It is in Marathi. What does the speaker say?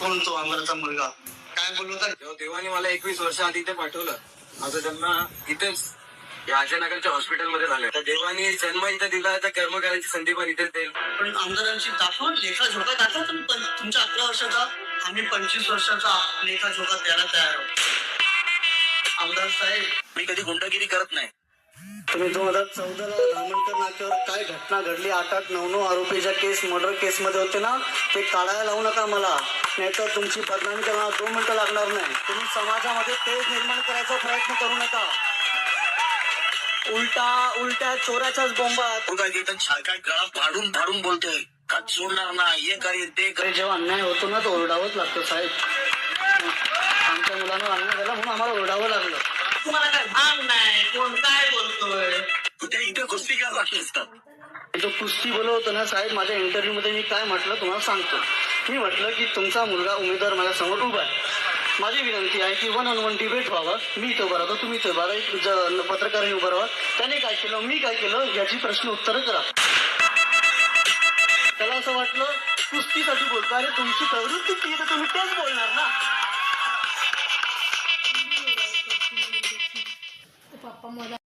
कोण तो आमदारचा मुलगा? काय बोललो तर देवाने मला 21 वर्ष आधी इथे पाठवलं. माझं जन्म इथेच या आजयनगरच्या हॉस्पिटलमध्ये झालं. तर देवाने जन्म इथे दिला, तर कर्म करायची संधी पण इथेच देईल. पण आमदारांची दाखवा लेखा झोका दाखवा. पण तुमच्या 11 वर्षाचा आम्ही 25 वर्षाचा लेखा झोका द्यायला तयार आहोत. आमदार साहेब, मी कधी गुंडगिरी करत नाही. तुम्ही 2014ला धामणकर नाक्यावर काय घटना घडली, 8-8, 9-9 आरोपीच्या केस, मर्डर केस मध्ये होते ना, ते काढायला लावू नका मला, नाहीतर तुमची बदनामी करण्याला 2 मिनिटं लागणार नाही. तुम्ही समाजामध्ये तेज निर्माण करायचा प्रयत्न करू नका. उलट्या चोराच्याच बोंबा. तू काय तिथं काय गळा फाडून फाडून बोलतोय का? सोडणार ना, हे काय ते अरे जेव्हा अन्याय होतो ना, तो ओरडावंच लागतो साहेब. आमच्या मुलांना अन्याय झाला म्हणून आम्हाला ओरडावं लागलं. तुम्हाला काय भाग नाही, कोण काय बोलतोय? त्या इथे कुस्ती घ्यायला असतात. जो कुस्ती बोलवतो ना साहेब, माझ्या इंटरव्ह्यू मध्ये मी काय म्हटलं तुम्हाला सांगतो. मी म्हटलं की तुमचा मुलगा उमेदवार माझ्या समोर उभा आहे. माझी विनंती आहे की 1-on-1 डिबेट व्हावं. मी इथं उभा राहतो, तुम्ही इथं उभा राहा, पत्रकारांनी उभा राहा. त्याने काय केलं, मी काय केलं, याची प्रश्न उत्तर करा. त्याला असं वाटलं कुस्तीसाठी बोलतो. अरे तुमची प्रवृत्ती ती तर तुम्ही तेच बोलणार ना. पप्पा मला